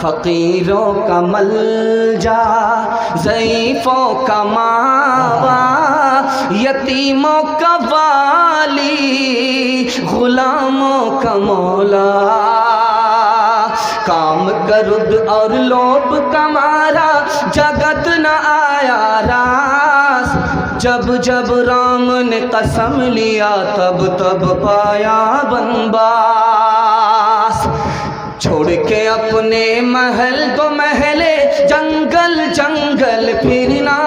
फ़कीरों का मलजा, ज़ईफ़ों का मावा, यतीमों का वाली, ग़ुलामों का मौला। काम करुद और लोभ का मारा, जगत न आया रास। जब जब राम ने कसम लिया, तब तब पाया बनवास। छोड़ के अपने महल तो महले, जंगल जंगल फिरना,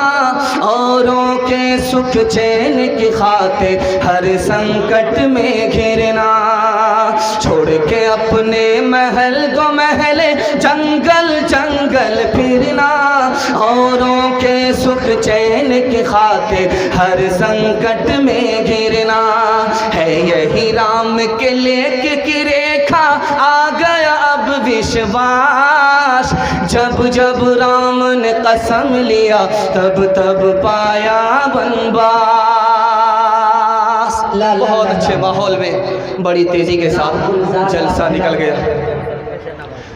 औरों के सुख चैन की खातिर हर संकट में घिरना। छोड़ के अपने महल तो महले, जंगल जंगल फिरना, औरों के सुख चैन की खातिर हर संकट में घिरना। है यही राम के लेख की रेखा, आ गया अब विश्वास। जब जब राम ने कसम लिया, तब तब पाया बनवास। बहुत अच्छे माहौल में बड़ी तेज़ी के साथ जलसा निकल गया।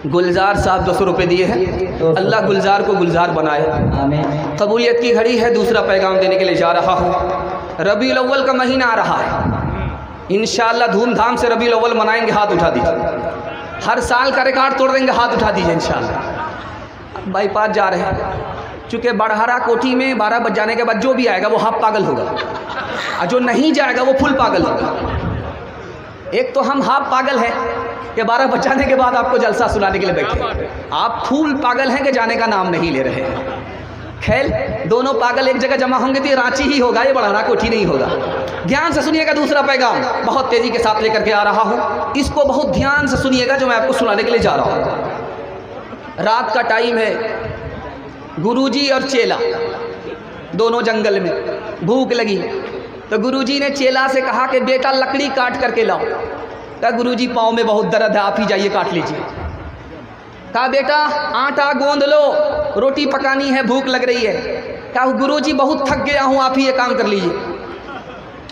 गुलजार साहब 200 रुपये दिए हैं। अल्लाह गुलजार को गुलजार बनाए। कबूलियत की घड़ी है। दूसरा पैगाम देने के लिए जा रहा हूँ। रबीउल अव्वल का महीना आ रहा है। इंशाअल्लाह धूमधाम से रबीउल अव्वल मनाएंगे। हाथ उठा दीजिए। हर साल का रिकॉर्ड तोड़ देंगे। हाथ उठा दीजिए इंशाअल्लाह। बाईपास जा रहे हैं, चूँकि बड़हरा कोठी में 12 बज जाने के बाद जो भी आएगा वो हाफ पागल होगा, और जो नहीं जाएगा वो फुल पागल होगा। एक तो हम हाफ पागल हैं कि 12 बज जाने के बाद आपको जलसा सुनाने के लिए बैठे। आप फुल पागल हैं कि जाने का नाम नहीं ले रहे हैं। खैर, दोनों पागल एक जगह जमा होंगे तो ये रांची ही होगा, ये बड़हरा कोठी नहीं होगा। ध्यान से सुनिएगा। दूसरा पैगाम बहुत तेज़ी के साथ लेकर के आ रहा हूँ। इसको बहुत ध्यान से सुनिएगा जो मैं आपको सुनाने के लिए जा रहा हूँ। रात का टाइम है। गुरुजी और चेला दोनों जंगल में, भूख लगी तो गुरुजी ने चेला से कहा कि बेटा लकड़ी काट करके लाओ। कहा गुरुजी पाँव में बहुत दर्द है, आप ही जाइए काट लीजिए। कहा बेटा आटा गोंद लो, रोटी पकानी है, भूख लग रही है। कहा गुरुजी बहुत थक गया हूँ, आप ही ये काम कर लीजिए।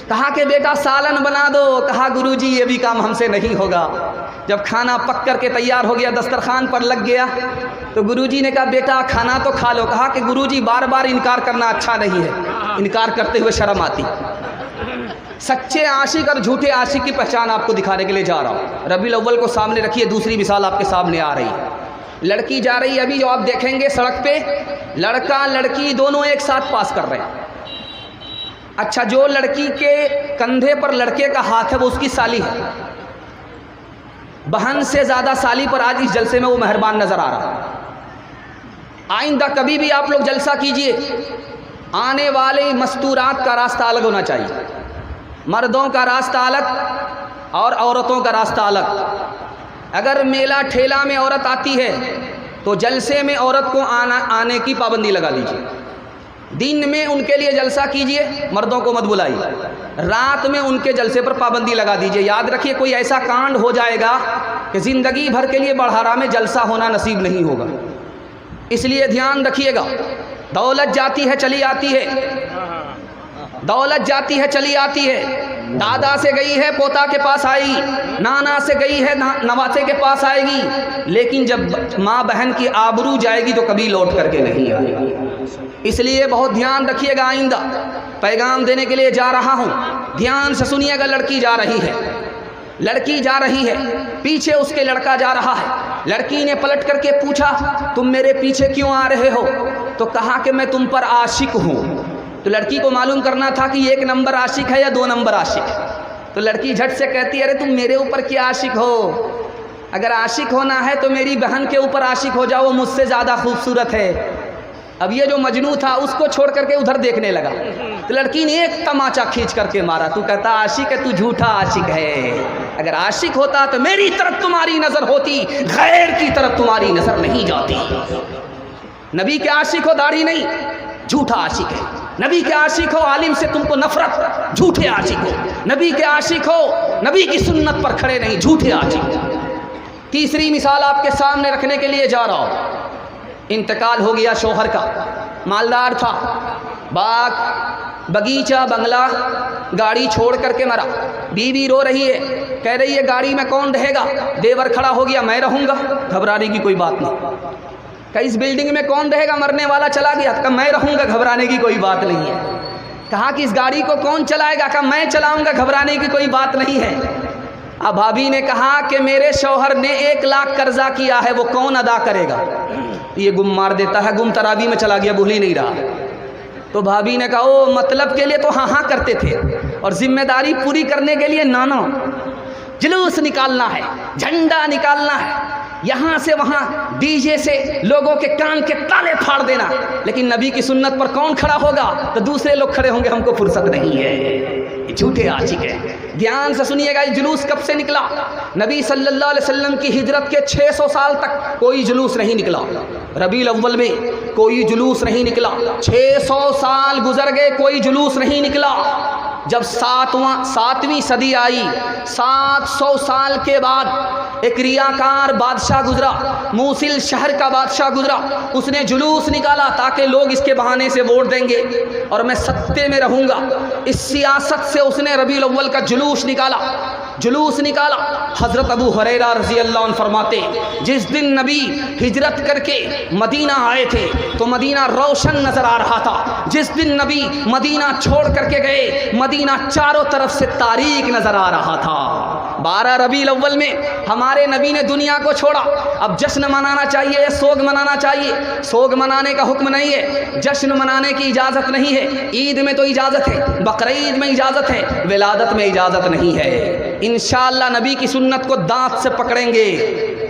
कहा कि बेटा सालन बना दो। कहा गुरुजी ये भी काम हमसे नहीं होगा। जब खाना पक करके तैयार हो गया, दस्तरखान पर लग गया, तो गुरुजी ने कहा बेटा खाना तो खा लो। कहा कि गुरुजी बार बार इनकार करना अच्छा नहीं है, इनकार करते हुए शर्म आती। सच्चे आशिक और झूठे आशिक की पहचान आपको दिखाने के लिए जा रहा हूँ। रबीउल अव्वल को सामने रखिए। दूसरी मिसाल आपके सामने आ रही है। लड़की जा रही है, अभी जो आप देखेंगे सड़क पे, लड़का लड़की दोनों एक साथ पास कर रहे हैं। अच्छा, जो लड़की के कंधे पर लड़के का हाथ है वो उसकी साली है। बहन से ज़्यादा साली पर आज इस जलसे में वो मेहरबान नज़र आ रहा है। आइंदा कभी भी आप लोग जलसा कीजिए, आने वाले मस्तूरात का रास्ता अलग होना चाहिए। मर्दों का रास्ता अलग और औरतों का रास्ता अलग। अगर मेला ठेला में औरत आती है तो जलसे में औरत को आने की पाबंदी लगा लीजिए। दिन में उनके लिए जलसा कीजिए, मर्दों को मत बुलाइए। रात में उनके जलसे पर पाबंदी लगा दीजिए। याद रखिए कोई ऐसा कांड हो जाएगा कि ज़िंदगी भर के लिए बड़हरा में जलसा होना नसीब नहीं होगा। इसलिए ध्यान रखिएगा। दौलत जाती है चली आती है, दौलत जाती है चली आती है। दादा से गई है पोता के पास आएगी, नाना से गई है नवासे के पास आएगी, लेकिन जब माँ बहन की आबरू जाएगी तो कभी लौट करके नहीं आएगी। इसलिए बहुत ध्यान रखिएगा। आइंदा पैगाम देने के लिए जा रहा हूँ, ध्यान से सुनिएगा। लड़की जा रही है, लड़की जा रही है, पीछे उसके लड़का जा रहा है। लड़की ने पलट करके पूछा तुम मेरे पीछे क्यों आ रहे हो? तो कहा कि मैं तुम पर आशिक हूँ। तो लड़की को मालूम करना था कि 1 नंबर आशिक है या 2 नंबर आशिक। तो लड़की झट से कहती अरे तुम मेरे ऊपर क्या आशिक हो? अगर आशिक होना है तो मेरी बहन के ऊपर आशिक हो जाओ, मुझसे ज़्यादा खूबसूरत है। अब ये जो मजनू था उसको छोड़ करके उधर देखने लगा। तो लड़की ने एक तमाचा खींच करके मारा। तू कहता आशिक है, तू झूठा आशिक है। अगर आशिक होता तो मेरी तरफ तुम्हारी नज़र होती, गैर की तरफ तुम्हारी नज़र नहीं जाती। नबी के आशिक हो दाढ़ी नहीं, झूठा आशिक है। नबी के आशिक हो आलिम से तुमको नफरत, झूठे आशिक हो। नबी के आशिक हो, नबी की सुन्नत पर खड़े नहीं, झूठे आशिक। तीसरी मिसाल आपके सामने रखने के लिए जा रहा हूँ। इंतकाल हो गया शौहर का, मालदार था, बाग बगीचा बंगला गाड़ी छोड़ करके मरा। बीवी रो रही है, कह रही है गाड़ी में कौन रहेगा? देवर खड़ा हो गया, मैं रहूँगा, घबराने की कोई बात नहीं। कहा इस बिल्डिंग में कौन रहेगा? मरने वाला चला गया, कहा मैं रहूँगा, घबराने की कोई बात नहीं है। कहा कि इस गाड़ी को कौन चलाएगा? कहा मैं चलाऊँगा, घबराने की कोई बात नहीं है। अब भाभी ने कहा कि मेरे शौहर ने 1 लाख कर्जा किया है, वो कौन अदा करेगा? ये गुम मार देता है, गुम तरावी में चला गया, भूल ही नहीं रहा। तो भाभी ने कहा ओ मतलब के लिए तो हाँ हाँ करते थे, और जिम्मेदारी पूरी करने के लिए नाना जुलूस निकालना है, झंडा निकालना है, यहाँ से वहाँ डीजे से लोगों के कान के ताले फाड़ देना। लेकिन नबी की सुन्नत पर कौन खड़ा होगा? तो दूसरे लोग खड़े होंगे, हमको फुर्सत नहीं है। झूठे आशिक है। ध्यान से सुनिएगा, ये जुलूस कब से निकला? नबी सल्लल्लाहु अलैहि वसल्लम की हिजरत के 600 साल तक कोई जुलूस नहीं निकला। रबीउल अव्वल में कोई जुलूस नहीं निकला। 600 साल गुजर गए, कोई जुलूस नहीं निकला। जब 7वीं सदी आई, 700 साल के बाद एक रियाकार बादशाह गुजरा, मूसिल शहर का बादशाह गुजरा। उसने जुलूस निकाला ताकि लोग इसके बहाने से वोट देंगे और मैं सत्ते में रहूँगा। इस सियासत से उसने रबीउल अव्वल का जुलूस निकाला। हज़रत अबू हुरैरा रज़ी अल्लाह अन्हु फरमाते, जिस दिन नबी हिजरत करके मदीना आए थे तो मदीना रोशन नज़र आ रहा था। जिस दिन नबी मदीना छोड़ करके गए, मदीना चारों तरफ से तारीक नज़र आ रहा था। 12 रबीउल अव्वल में हमारे नबी ने दुनिया को छोड़ा। अब जश्न मनाना चाहिए या सोग मनाना चाहिए? सोग मनाने का हुक्म नहीं है, जश्न मनाने की इजाज़त नहीं है। ईद में तो इजाज़त है, बकरीद में इजाज़त है, विलादत में इजाज़त नहीं है। इंशाअल्लाह नबी की सुन्नत को दांत से पकड़ेंगे,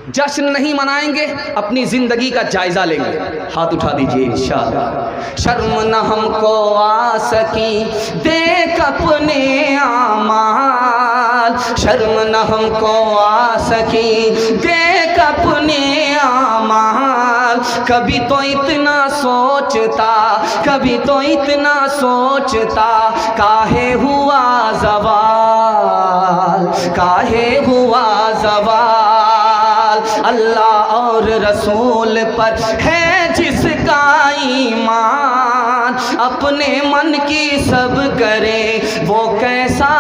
जश्न नहीं मनाएंगे, अपनी ज़िंदगी का जायज़ा लेंगे। हाथ उठा दीजिए इंशाअल्लाह। शर्म न हमको आ सकी देख अपने आमाल, शर्म न हमको आ सकी देख अपने आमाल। कभी तो इतना सोचता, कभी तो इतना सोचता, काहे हुआ ज़वाल, काहे हुआ ज़वाल। अल्लाह और रसूल पर है जिसका ईमान, अपने मन की सब करे वो कैसा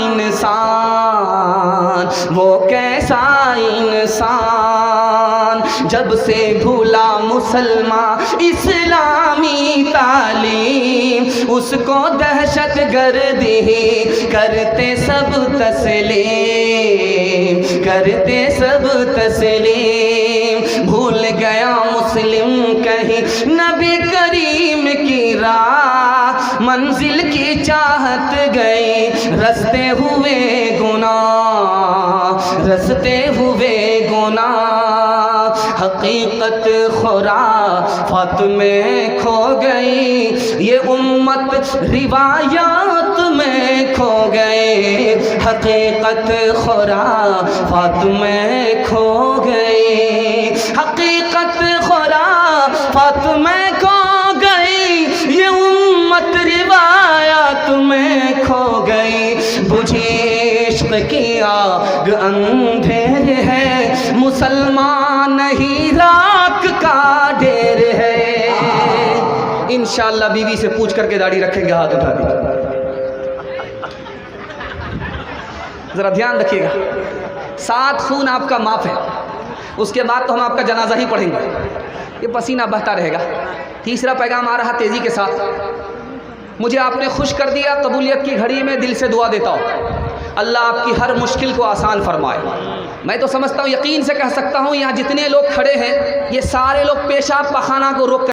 इंसान, वो कैसा इंसान। जब से भूला मुसलमान इस्लामी तालीम, उसको दहशत गर्दी करते सब तस्लीम, करते सब तस्लीम। भूल गया मुस्लिम कहीं नबी करीम की राह, मंजिल की चाहत गई रस्ते हुए गुनाह, रस्ते हुए गुनाह। हकीकत खुराफात में खो गई, ये उम्मत रिवायात में खो गए। हकीकत खुराफात में खो गई, हकीकत खुराफात में खो गई, ये उम्मत रिवायात में खो गई। बुझी इश्क की आग अंधेर है, मुसलमान नहीं राख का ढेर है। इंशाअल्लाह बीवी से पूछ करके दाढ़ी रखेंगे। हाथ उठा दीजिए, जरा ध्यान रखिएगा। 7 खून आपका माफ है, उसके बाद तो हम आपका जनाजा ही पढ़ेंगे, ये पसीना बहता रहेगा। तीसरा पैगाम आ रहा तेजी के साथ। मुझे आपने खुश कर दिया, कबूलियत की घड़ी में दिल से दुआ देता हूँ, अल्लाह आपकी हर मुश्किल को आसान फरमाए। मैं तो समझता हूँ, यकीन से कह सकता हूँ, यहाँ जितने लोग खड़े हैं ये सारे लोग पेशाब पखाना को रोक